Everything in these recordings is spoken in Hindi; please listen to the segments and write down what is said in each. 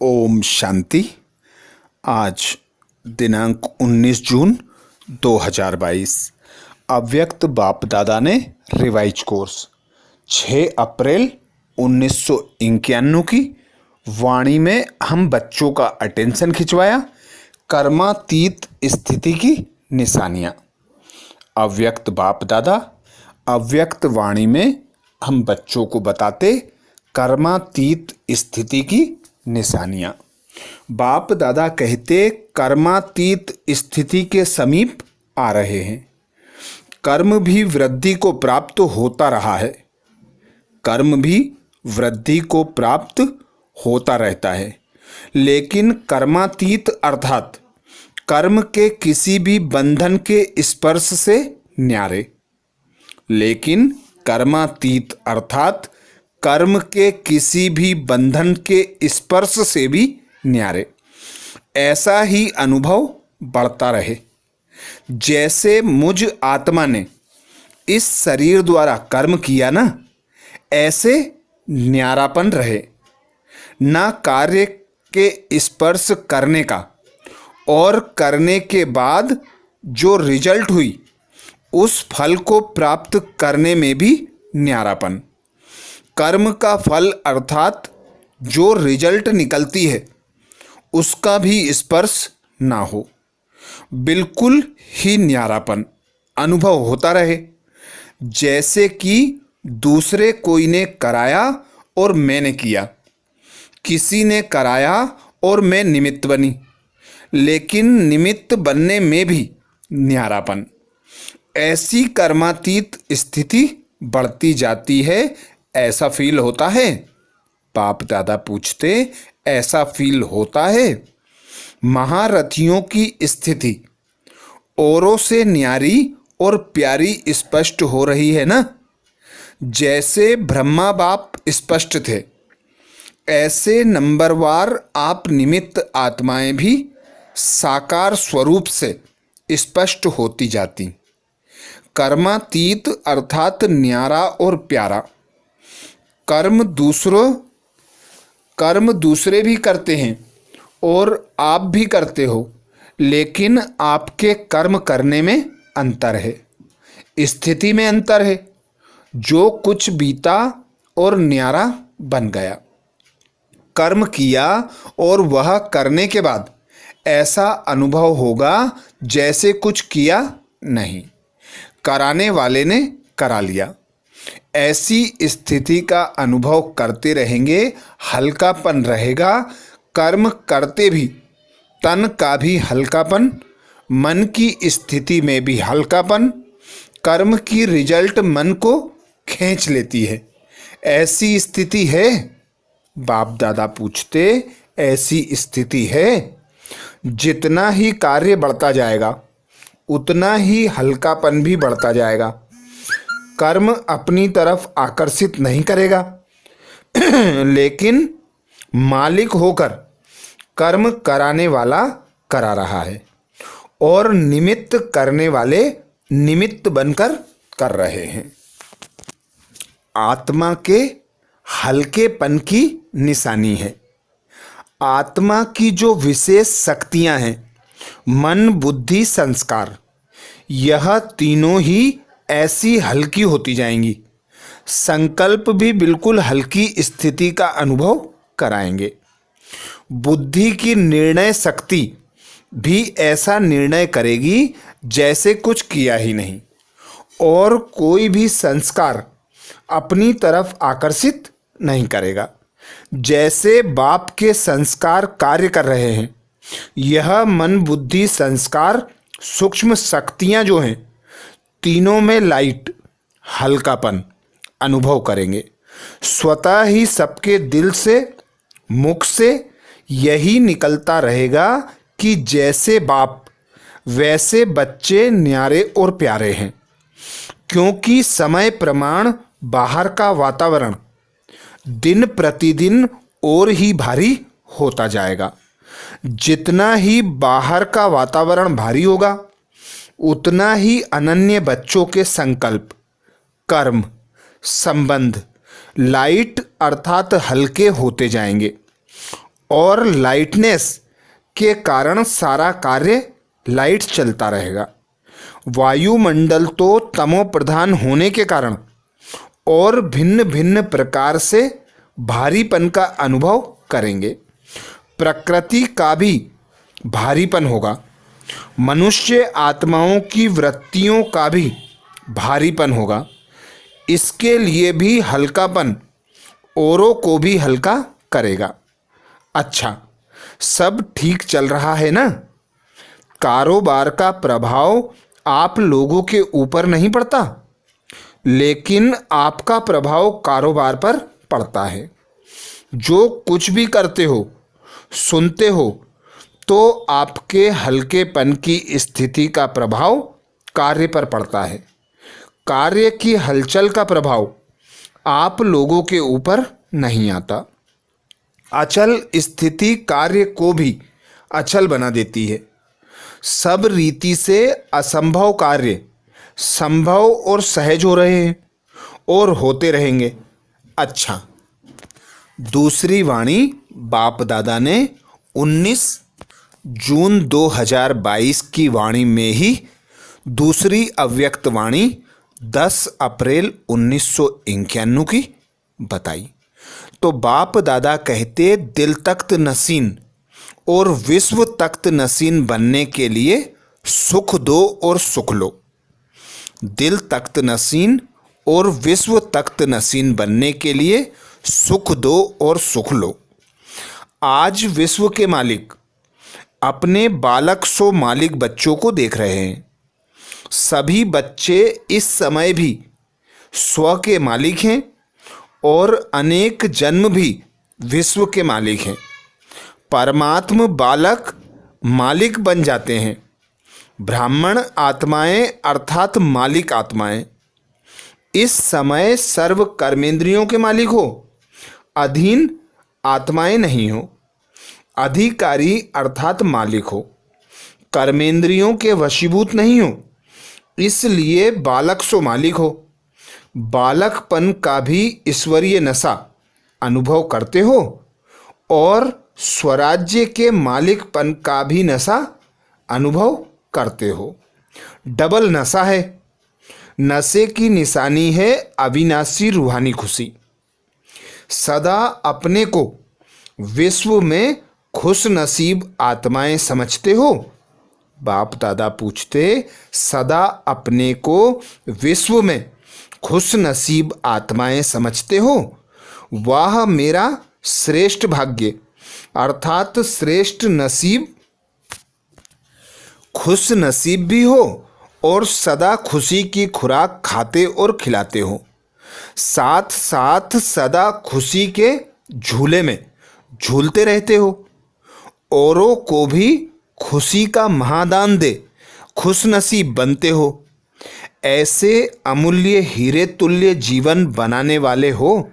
ओम शांति। आज दिनांक 19 जून 2022। अव्यक्त बाप दादा ने रिवाइज कोर्स 6 अप्रैल 1991 की वाणी में हम बच्चों का अटेंशन खिंचवाया। कर्मातीत स्थिति की निशानियाँ। अव्यक्त बाप दादा अव्यक्त वाणी में हम बच्चों को बताते कर्मातीत स्थिति की निशानियाँ। बाप दादा कहते कर्मातीत स्थिति के समीप आ रहे हैं। कर्म भी वृद्धि को प्राप्त होता रहा है। कर्म भी वृद्धि को प्राप्त होता रहता है, लेकिन कर्मातीत अर्थात कर्म के किसी भी बंधन के स्पर्श से न्यारे। लेकिन कर्मातीत अर्थात कर्म के किसी भी बंधन के स्पर्श से भी न्यारे। ऐसा ही अनुभव बढ़ता रहे। जैसे मुझ आत्मा ने इस शरीर द्वारा कर्म किया ना, ऐसे न्यारापन रहे। ना कार्य के स्पर्श करने का और करने के बाद जो रिजल्ट हुई उस फल को प्राप्त करने में भी न्यारापन। कर्म का फल अर्थात जो रिजल्ट निकलती है उसका भी स्पर्श ना हो, बिल्कुल ही न्यारापन अनुभव होता रहे। जैसे कि दूसरे कोई ने कराया और मैंने किया, किसी ने कराया और मैं निमित्त बनी, लेकिन निमित्त बनने में भी न्यारापन। ऐसी कर्मातीत स्थिति बढ़ती जाती है। ऐसा फील होता है? बाप दादा पूछते, ऐसा फील होता है? महारथियों की स्थिति औरों से न्यारी और प्यारी स्पष्ट हो रही है ना। जैसे ब्रह्मा बाप स्पष्ट थे, ऐसे नंबरवार आप निमित्त आत्माएं भी साकार स्वरूप से स्पष्ट होती जाती। कर्मातीत अर्थात न्यारा और प्यारा। कर्म दूसरे भी करते हैं और आप भी करते हो, लेकिन आपके कर्म करने में अंतर है, स्थिति में अंतर है। जो कुछ बीता और न्यारा बन गया। कर्म किया और वह करने के बाद ऐसा अनुभव होगा जैसे कुछ किया नहीं, कराने वाले ने करा लिया। ऐसी स्थिति का अनुभव करते रहेंगे, हल्कापन रहेगा। कर्म करते भी तन का भी हल्कापन, मन की स्थिति में भी हल्कापन। कर्म की रिजल्ट मन को खींच लेती है। ऐसी स्थिति है? बाप दादा पूछते, ऐसी स्थिति है? जितना ही कार्य बढ़ता जाएगा उतना ही हल्कापन भी बढ़ता जाएगा। कर्म अपनी तरफ आकर्षित नहीं करेगा, लेकिन मालिक होकर कर्म कराने वाला करा रहा है और निमित्त करने वाले निमित्त बनकर कर रहे हैं। आत्मा के हल्केपन की निशानी है। आत्मा की जो विशेष शक्तियां हैं, मन, बुद्धि, संस्कार, यह तीनों ही ऐसी हल्की होती जाएंगी। संकल्प भी बिल्कुल हल्की स्थिति का अनुभव कराएंगे। बुद्धि की निर्णय शक्ति भी ऐसा निर्णय करेगी जैसे कुछ किया ही नहीं। और कोई भी संस्कार अपनी तरफ आकर्षित नहीं करेगा। जैसे बाप के संस्कार कार्य कर रहे हैं, यह मन, बुद्धि, संस्कार, सूक्ष्म शक्तियां जो हैं, तीनों में लाइट, हल्कापन अनुभव करेंगे। स्वतः ही सबके दिल से, मुख से यही निकलता रहेगा कि जैसे बाप वैसे बच्चे न्यारे और प्यारे हैं। क्योंकि समय प्रमाण बाहर का वातावरण दिन प्रतिदिन और ही भारी होता जाएगा। जितना ही बाहर का वातावरण भारी होगा, उतना ही अनन्य बच्चों के संकल्प, कर्म, संबंध लाइट अर्थात हल्के होते जाएंगे और लाइटनेस के कारण सारा कार्य लाइट चलता रहेगा। वायुमंडल तो तमो प्रधान होने के कारण और भिन्न भिन्न प्रकार से भारीपन का अनुभव करेंगे। प्रकृति का भी भारीपन होगा। मनुष्य आत्माओं की वृत्तियों का भी भारीपन होगा। इसके लिए भी हल्कापन औरों को भी हल्का करेगा। अच्छा, सब ठीक चल रहा है ना? कारोबार का प्रभाव आप लोगों के ऊपर नहीं पड़ता, लेकिन आपका प्रभाव कारोबार पर पड़ता है। जो कुछ भी करते हो, सुनते हो, तो आपके हल्केपन की स्थिति का प्रभाव कार्य पर पड़ता है। कार्य की हलचल का प्रभाव आप लोगों के ऊपर नहीं आता। अचल स्थिति कार्य को भी अचल बना देती है। सब रीति से असंभव कार्य संभव और सहज हो रहे हैं और होते रहेंगे। अच्छा, दूसरी वाणी बाप दादा ने 19 जून 2022 की वाणी में ही दूसरी अव्यक्त वाणी 10 अप्रैल 1991 की बताई। तो बाप दादा कहते, दिल तख्त नसीन और विश्व तख्त नसीन बनने के लिए सुख दो और सुख लो। दिल तख्त नसीन और विश्व तख्त नसीन बनने के लिए सुख दो और सुख लो। आज विश्व के मालिक अपने बालक सो मालिक बच्चों को देख रहे हैं। सभी बच्चे इस समय भी स्व के मालिक हैं और अनेक जन्म भी विश्व के मालिक हैं। परमात्म बालक मालिक बन जाते हैं। ब्राह्मण आत्माएं अर्थात मालिक आत्माएं इस समय सर्व कर्मेंद्रियों के मालिक हो, अधीन आत्माएं नहीं हो। अधिकारी अर्थात मालिक हो, कर्मेंद्रियों के वशीभूत नहीं हो, इसलिए बालक सो मालिक हो। बालकपन का भी ईश्वरीय नशा अनुभव करते हो और स्वराज्य के मालिकपन का भी नशा अनुभव करते हो। डबल नशा है। नशे की निशानी है अविनाशी रूहानी खुशी। सदा अपने को विश्व में खुश नसीब आत्माएं समझते हो? बाप दादा पूछते, सदा अपने को विश्व में खुश नसीब आत्माएं समझते हो? वाह मेरा श्रेष्ठ भाग्य अर्थात श्रेष्ठ नसीब। खुश नसीब भी हो और सदा खुशी की खुराक खाते और खिलाते हो। साथ साथ सदा खुशी के झूले में झूलते रहते हो। औरों को भी खुशी का महादान दे खुश नसीब बनते हो। ऐसे अमूल्य हीरे तुल्य जीवन बनाने वाले हो।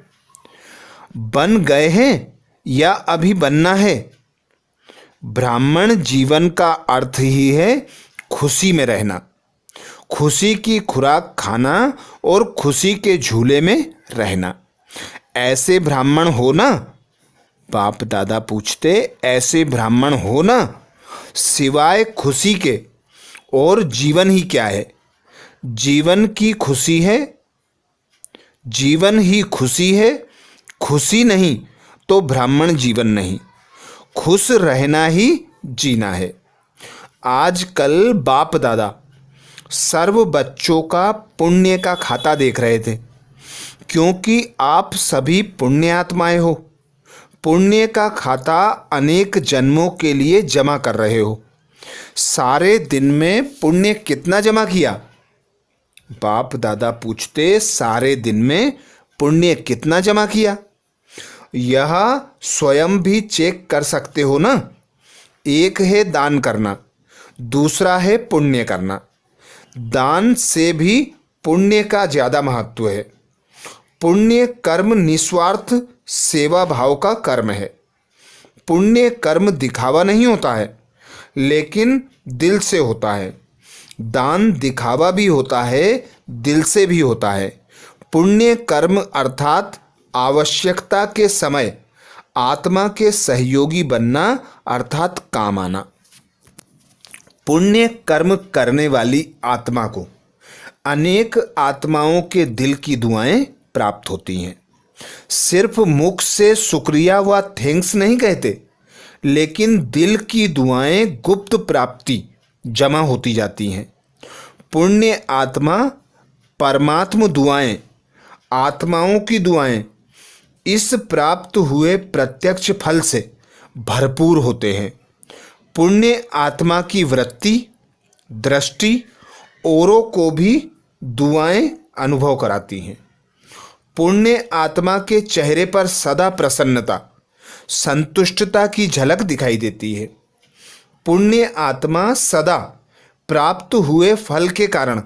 बन गए हैं या अभी बनना है? ब्राह्मण जीवन का अर्थ ही है खुशी में रहना, खुशी की खुराक खाना और खुशी के झूले में रहना। ऐसे ब्राह्मण हो ना? बाप दादा पूछते, ऐसे ब्राह्मण हो ना? सिवाय खुशी के और जीवन ही क्या है? जीवन की खुशी है, जीवन ही खुशी है। खुशी नहीं तो ब्राह्मण जीवन नहीं। खुश रहना ही जीना है। आजकल बाप दादा सर्व बच्चों का पुण्य का खाता देख रहे थे, क्योंकि आप सभी पुण्य आत्माएं हो। पुण्य का खाता अनेक जन्मों के लिए जमा कर रहे हो। सारे दिन में पुण्य कितना जमा किया? बाप दादा पूछते, सारे दिन में पुण्य कितना जमा किया? यह स्वयं भी चेक कर सकते हो ना। एक है दान करना, दूसरा है पुण्य करना। दान से भी पुण्य का ज़्यादा महत्व है। पुण्य कर्म निस्वार्थ सेवा भाव का कर्म है। पुण्य कर्म दिखावा नहीं होता है, लेकिन दिल से होता है। दान दिखावा भी होता है, दिल से भी होता है। पुण्य कर्म अर्थात आवश्यकता के समय आत्मा के सहयोगी बनना अर्थात काम आना। पुण्य कर्म करने वाली आत्मा को अनेक आत्माओं के दिल की दुआएं प्राप्त होती हैं। सिर्फ मुख से शुक्रिया व थैंक्स नहीं कहते, लेकिन दिल की दुआएं गुप्त प्राप्ति जमा होती जाती हैं। पुण्य आत्मा परमात्म दुआएं, आत्माओं की दुआएं इस प्राप्त हुए प्रत्यक्ष फल से भरपूर होते हैं। पुण्य आत्मा की वृत्ति, दृष्टि औरों को भी दुआएं अनुभव कराती हैं। पुण्य आत्मा के चेहरे पर सदा प्रसन्नता, संतुष्टता की झलक दिखाई देती है। पुण्य आत्मा सदा प्राप्त हुए फल के कारण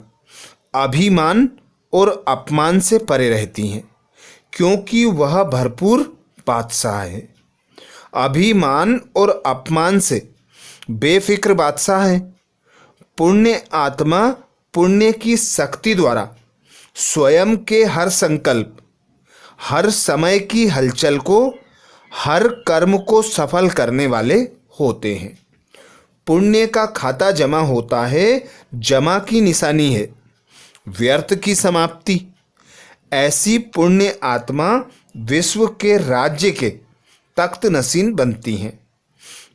अभिमान और अपमान से परे रहती हैं, क्योंकि वह भरपूर बादशाह है। अभिमान और अपमान से बेफिक्र बादशाह है। पुण्य आत्मा पुण्य की शक्ति द्वारा स्वयं के हर संकल्प, हर समय की हलचल को, हर कर्म को सफल करने वाले होते हैं। पुण्य का खाता जमा होता है, जमा की निशानी है व्यर्थ की समाप्ति। ऐसी पुण्य आत्मा विश्व के राज्य के तख्त नशीन बनती हैं।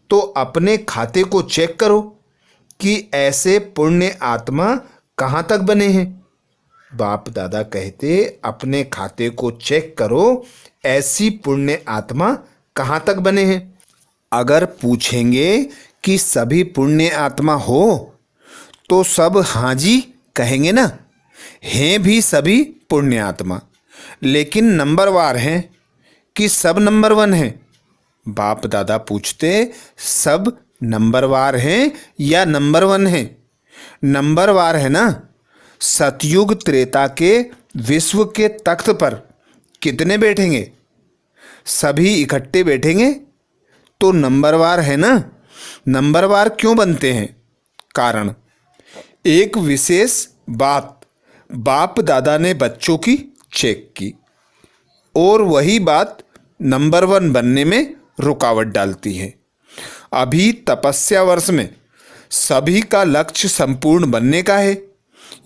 तो अपने खाते को चेक करो कि ऐसे पुण्य आत्मा कहाँ तक बने हैं। बाप दादा कहते अपने खाते को चेक करो, ऐसी पुण्य आत्मा कहाँ तक बने हैं। अगर पूछेंगे कि सभी पुण्य आत्मा हो तो सब हाँ जी कहेंगे ना। हैं भी सभी पुण्य आत्मा, लेकिन नंबरवार हैं कि सब नंबर वन हैं। बाप दादा पूछते सब नंबरवार हैं या नंबर वन हैं। नंबरवार है ना। सतयुग त्रेता के विश्व के तख्त पर कितने बैठेंगे? सभी इकट्ठे बैठेंगे तो नंबरवार है ना। नंबरवार क्यों बनते हैं? कारण एक विशेष बात बाप दादा ने बच्चों की चेक की और वही बात नंबर वन बनने में रुकावट डालती है। अभी तपस्या वर्ष में सभी का लक्ष्य संपूर्ण बनने का है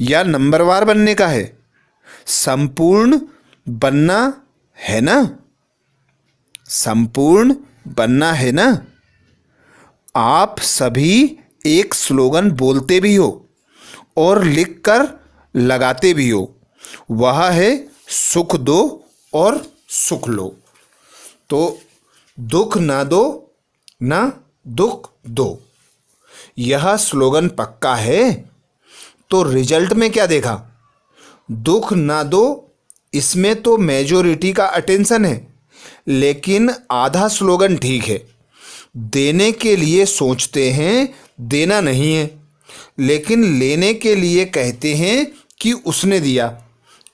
या नंबरवार बनने का है? संपूर्ण बनना है ना। संपूर्ण बनना है ना। आप सभी एक स्लोगन बोलते भी हो और लिखकर लगाते भी हो, वह है सुख दो और सुख लो। तो दुख ना दो ना दुख दो, यह स्लोगन पक्का है। तो रिजल्ट में क्या देखा? दुख ना दो, इसमें तो मेजॉरिटी का अटेंशन है, लेकिन आधा स्लोगन ठीक है। देने के लिए सोचते हैं, देना नहीं है, लेकिन लेने के लिए कहते हैं कि उसने दिया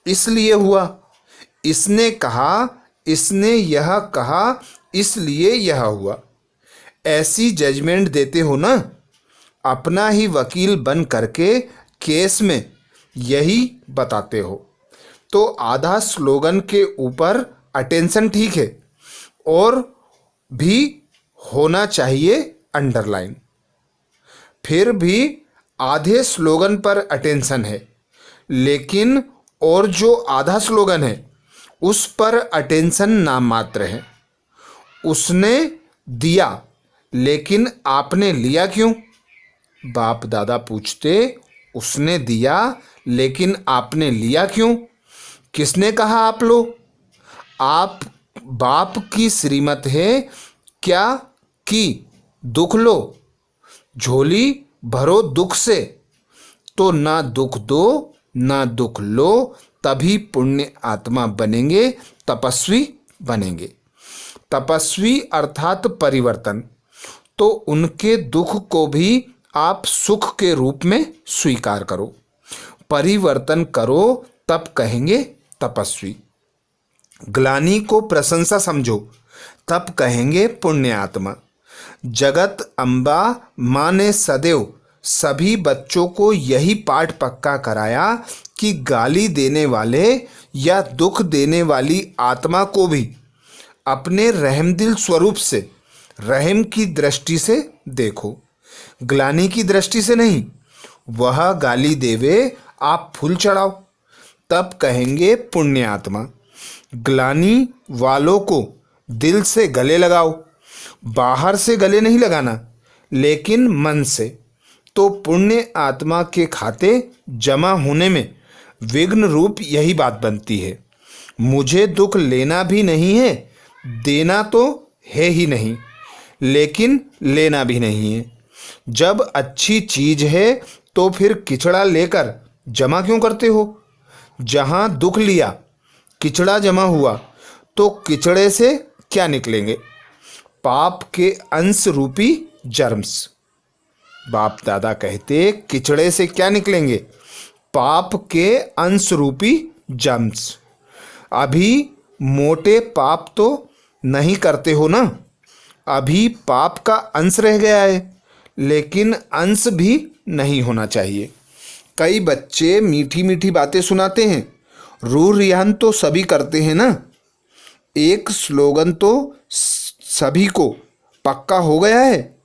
इसलिए हुआ, इसने कहा, इसने यह कहा इसलिए यह हुआ। ऐसी जजमेंट देते हो ना। अपना ही वकील बन करके केस में यही बताते हो। तो आधा स्लोगन के ऊपर अटेंशन ठीक है और भी होना चाहिए अंडरलाइन। फिर भी आधे स्लोगन पर अटेंशन है, लेकिन और जो आधा स्लोगन है उस पर अटेंशन नाम मात्र है। उसने दिया, लेकिन आपने लिया क्यों? बाप दादा पूछते उसने दिया, लेकिन आपने लिया क्यों? किसने कहा आप लो? आप बाप की श्रीमत है क्या कि दुख लो, झोली भरो दुख से। तो ना दुख दो ना दुख लो, तभी पुण्य आत्मा बनेंगे, तपस्वी बनेंगे। तपस्वी अर्थात परिवर्तन। तो उनके दुख को भी आप सुख के रूप में स्वीकार करो, परिवर्तन करो, तब कहेंगे तपस्वी। ग्लानि को प्रशंसा समझो, तब कहेंगे पुण्य आत्मा। जगत अम्बा माँ ने सदैव सभी बच्चों को यही पाठ पक्का कराया कि गाली देने वाले या दुख देने वाली आत्मा को भी अपने रहमदिल स्वरूप से रहम की दृष्टि से देखो, ग्लानि की दृष्टि से नहीं। वह गाली देवे आप फूल चढ़ाओ, तब कहेंगे पुण्य आत्मा। ग्लानि वालों को दिल से गले लगाओ, बाहर से गले नहीं लगाना लेकिन मन से, तो पुण्य आत्मा के खाते जमा होने में विघ्न रूप यही बात बनती है। मुझे दुख लेना भी नहीं है, देना तो है ही नहीं, लेकिन लेना भी नहीं है। जब अच्छी चीज है तो फिर किचड़ा लेकर जमा क्यों करते हो? जहां दुख लिया किचड़ा जमा हुआ तो किचड़े से क्या निकलेंगे? पाप के अंश रूपी जर्म्स। बाप दादा कहते किचड़े से क्या निकलेंगे? पाप के अंश रूपी जर्म्स। अभी मोटे पाप तो नहीं करते हो ना, अभी पाप का अंश रह गया है, लेकिन अंश भी नहीं होना चाहिए। कई बच्चे मीठी मीठी बातें सुनाते हैं, रूह रियान तो सभी करते हैं ना। एक स्लोगन तो सभी को पक्का हो गया है,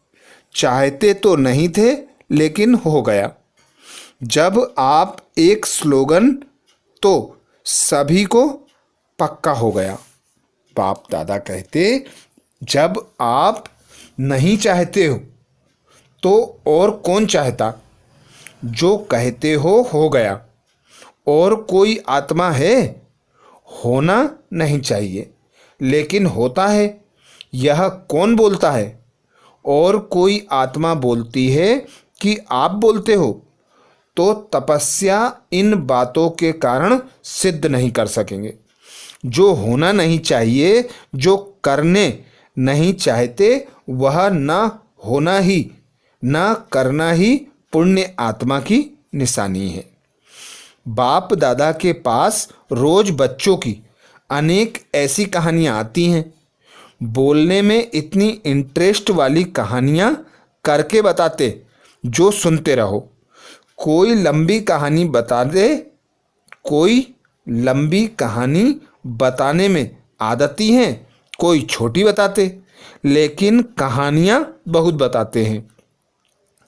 चाहते तो नहीं थे लेकिन हो गया। जब आप एक स्लोगन तो सभी को पक्का हो गया। बाप दादा कहते जब आप नहीं चाहते हो तो और कौन चाहता? जो कहते हो गया। और कोई आत्मा है? होना नहीं चाहिए लेकिन होता है। यह कौन बोलता है? और कोई आत्मा बोलती है कि आप बोलते हो, तो तपस्या इन बातों के कारण सिद्ध नहीं कर सकेंगे। जो होना नहीं चाहिए, जो करने नहीं चाहते, वह न होना ही न करना ही पुण्य आत्मा की निशानी है। बाप दादा के पास रोज बच्चों की अनेक ऐसी कहानियाँ आती हैं। बोलने में इतनी इंटरेस्ट वाली कहानियाँ करके बताते जो सुनते रहो। कोई लंबी कहानी बता दे, कोई लंबी कहानी बताने में आदती हैं, कोई छोटी बताते, लेकिन कहानियाँ बहुत बताते हैं।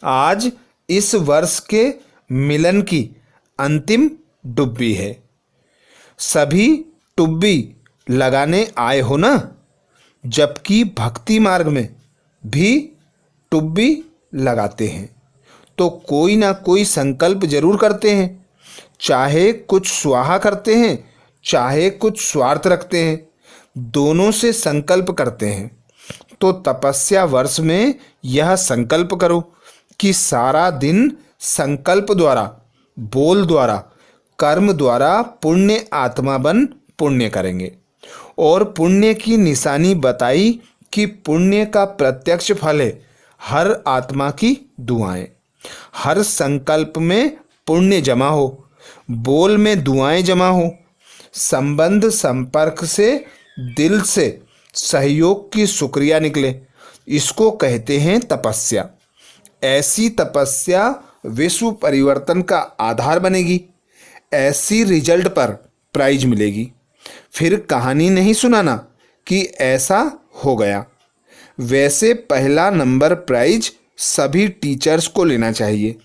आज इस वर्ष के मिलन की अंतिम डुब्बी है। सभी टुब्बी लगाने आए हो ना, जबकि भक्ति मार्ग में भी टुब्बी लगाते हैं तो कोई ना कोई संकल्प जरूर करते हैं। चाहे कुछ स्वाहा करते हैं, चाहे कुछ स्वार्थ रखते हैं, दोनों से संकल्प करते हैं। तो तपस्या वर्ष में यह संकल्प करो कि सारा दिन संकल्प द्वारा, बोल द्वारा, कर्म द्वारा पुण्य आत्मा बन पुण्य करेंगे। और पुण्य की निशानी बताई कि पुण्य का प्रत्यक्ष फल है हर आत्मा की दुआएं। हर संकल्प में पुण्य जमा हो, बोल में दुआएं जमा हो, संबंध संपर्क से दिल से सहयोग की शुक्रिया निकले। इसको कहते हैं तपस्या। ऐसी तपस्या विश्व परिवर्तन का आधार बनेगी। ऐसी रिजल्ट पर प्राइज मिलेगी। फिर कहानी नहीं सुनाना कि ऐसा हो गया। वैसे पहला नंबर प्राइज सभी टीचर्स को लेना चाहिए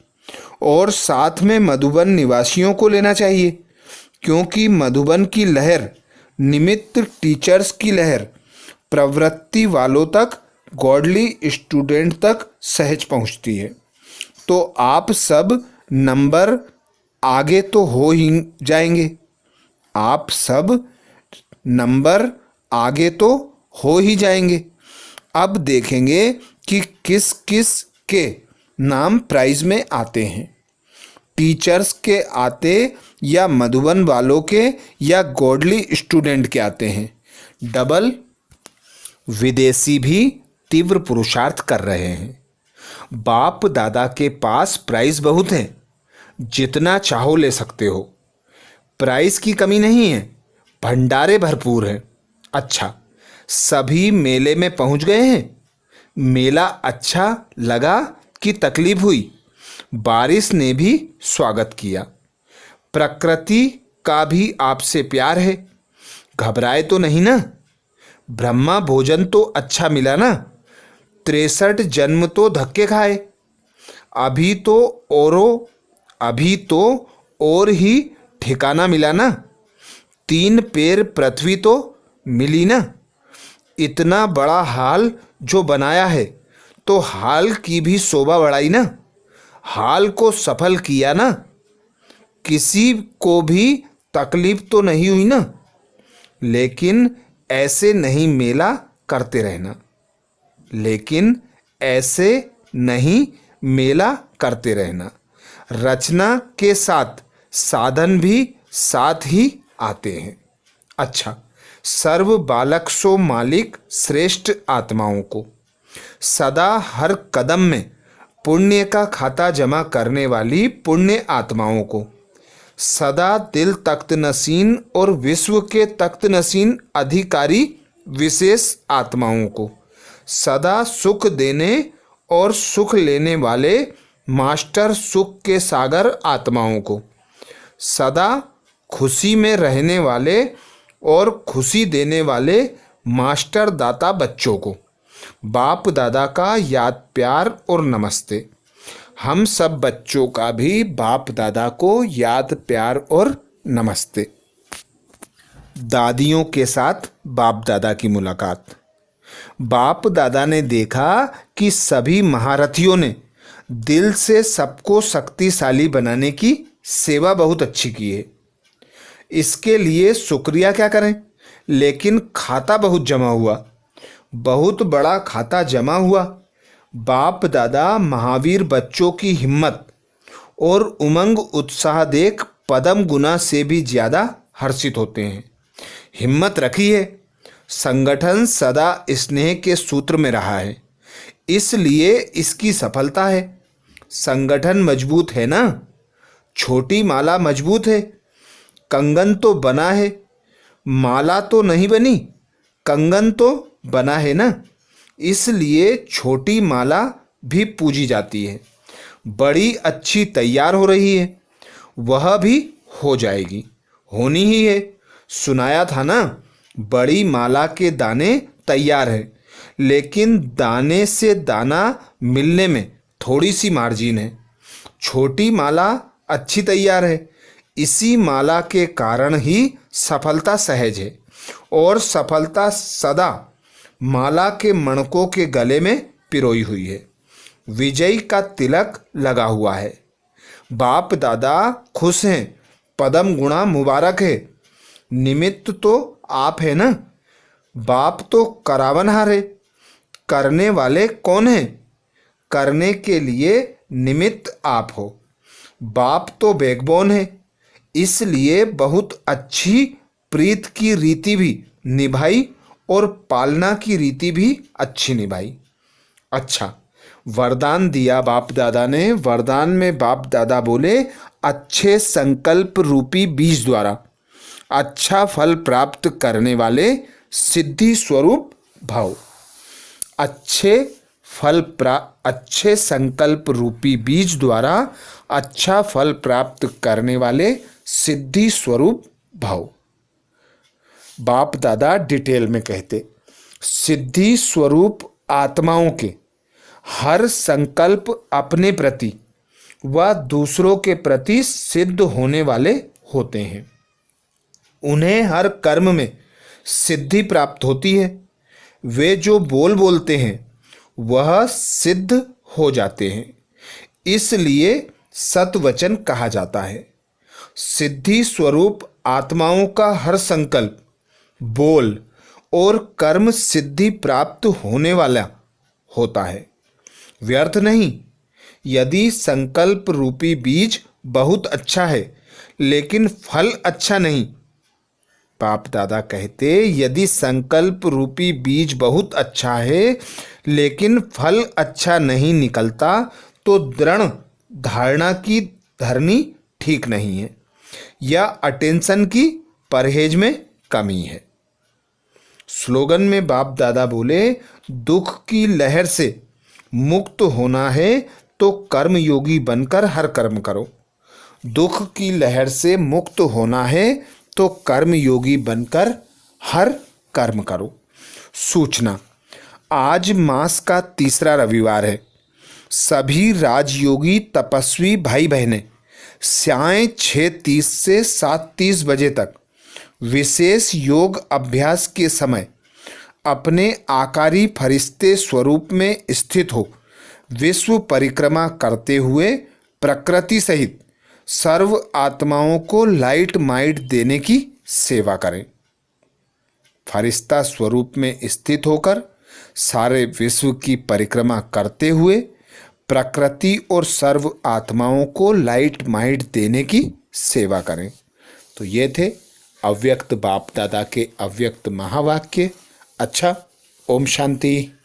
और साथ में मधुबन निवासियों को लेना चाहिए, क्योंकि मधुबन की लहर निमित्त टीचर्स की लहर प्रवृत्ति वालों तक, गॉडली स्टूडेंट तक सहज पहुंचती है। तो आप सब नंबर आगे तो हो ही जाएंगे। आप सब नंबर आगे तो हो ही जाएंगे। अब देखेंगे कि किस किस के नाम प्राइज में आते हैं। टीचर्स के आते या मधुबन वालों के या गॉडली स्टूडेंट के आते हैं। डबल। विदेशी भी तीव्र पुरुषार्थ कर रहे हैं। बाप दादा के पास प्राइज बहुत है, जितना चाहो ले सकते हो। प्राइज की कमी नहीं है, भंडारे भरपूर हैं। अच्छा, सभी मेले में पहुंच गए हैं? मेला अच्छा लगा कि तकलीफ हुई? बारिश ने भी स्वागत किया। प्रकृति का भी आपसे प्यार है, घबराए तो नहीं ना? ब्रह्मा भोजन तो अच्छा मिला ना, 63 जन्म तो धक्के खाए, अभी तो अभी तो और ही ठिकाना मिला ना, 3 पैर पृथ्वी तो मिली ना, इतना बड़ा हाल जो बनाया है तो हाल की भी शोभा बढ़ाई ना, हाल को सफल किया ना, किसी को भी तकलीफ तो नहीं हुई ना, लेकिन ऐसे नहीं मेला करते रहना, लेकिन ऐसे नहीं मेला करते रहना, रचना के साथ साधन भी साथ ही आते हैं। अच्छा, सर्व बालक सो मालिक श्रेष्ठ आत्माओं को, सदा हर कदम में पुण्य का खाता जमा करने वाली पुण्य आत्माओं को, सदा दिल तख्त नसीन और विश्व के तख्त नसीन अधिकारी विशेष आत्माओं को, सदा सुख देने और सुख लेने वाले मास्टर सुख के सागर आत्माओं को, सदा खुशी में रहने वाले और खुशी देने वाले मास्टर दाता बच्चों को, बाप दादा का याद प्यार और नमस्ते। हम सब बच्चों का भी बाप दादा को याद प्यार और नमस्ते। दादियों के साथ बाप दादा की मुलाकात। बाप दादा ने देखा कि सभी महारथियों ने दिल से सबको शक्तिशाली बनाने की सेवा बहुत अच्छी की है, इसके लिए शुक्रिया क्या करें, लेकिन खाता बहुत जमा हुआ, बहुत बड़ा खाता जमा हुआ। बाप दादा महावीर बच्चों की हिम्मत और उमंग उत्साह देख पदम गुना से भी ज़्यादा हर्षित होते हैं। हिम्मत रखी है, संगठन सदा स्नेह के सूत्र में रहा है, इसलिए इसकी सफलता है। संगठन मजबूत है ना, छोटी माला मजबूत है, कंगन तो बना है, माला तो नहीं बनी, कंगन तो बना है ना, इसलिए छोटी माला भी पूजी जाती है। बड़ी अच्छी तैयार हो रही है, वह भी हो जाएगी, होनी ही है। सुनाया था ना, बड़ी माला के दाने तैयार है, लेकिन दाने से दाना मिलने में थोड़ी सी मार्जिन है। छोटी माला अच्छी तैयार है, इसी माला के कारण ही सफलता सहज है, और सफलता सदा माला के मणकों के गले में पिरोई हुई है, विजयी का तिलक लगा हुआ है। बाप दादा खुश हैं, पदम गुणा मुबारक है, निमित्त तो आप है ना, बाप तो करावनहार है, करने वाले कौन हैं, करने के लिए निमित्त आप हो। बाप तो बैकबोन है, इसलिए बहुत अच्छी प्रीत की रीति भी निभाई और पालना की रीति भी अच्छी निभाई। अच्छा, वरदान दिया बाप दादा ने। वरदान में बाप दादा बोले, अच्छे संकल्प रूपी बीज द्वारा अच्छा फल प्राप्त करने वाले सिद्धि स्वरूप भाव। अच्छे संकल्प रूपी बीज द्वारा अच्छा फल प्राप्त करने वाले सिद्धि स्वरूप भाव। बाप दादा डिटेल में कहते, सिद्धि स्वरूप आत्माओं के हर संकल्प अपने प्रति व दूसरों के प्रति सिद्ध होने वाले होते हैं। उन्हें हर कर्म में सिद्धि प्राप्त होती है। वे जो बोलते हैं वह सिद्ध हो जाते हैं, इसलिए सतवचन कहा जाता है। सिद्धि स्वरूप आत्माओं का हर संकल्प, बोल और कर्म सिद्धि प्राप्त होने वाला होता है, व्यर्थ नहीं। यदि संकल्प रूपी बीज बहुत अच्छा है लेकिन फल अच्छा नहीं, बाप दादा कहते, यदि संकल्प रूपी बीज बहुत अच्छा है लेकिन फल अच्छा नहीं निकलता तो दृढ़ धारणा की धरनी ठीक नहीं है, या अटेंशन की परहेज में कमी है। स्लोगन में बाप दादा बोले, दुख की लहर से मुक्त होना है तो कर्मयोगी बनकर हर कर्म करो। दुख की लहर से मुक्त होना है तो कर्मयोगी बनकर हर कर्म करो। सूचना, आज मास का तीसरा रविवार है। सभी राजयोगी तपस्वी भाई बहनें सायं 6:30 से 7:30 बजे तक विशेष योग अभ्यास के समय अपने आकारी फरिश्ते स्वरूप में स्थित हो विश्व परिक्रमा करते हुए प्रकृति सहित सर्व आत्माओं को लाइट माइट देने की सेवा करें। फरिश्ता स्वरूप में स्थित होकर सारे विश्व की परिक्रमा करते हुए प्रकृति और सर्व आत्माओं को लाइट माइट देने की सेवा करें। तो ये थे अव्यक्त बाप दादा के अव्यक्त महावाक्य। अच्छा, ओम शांति।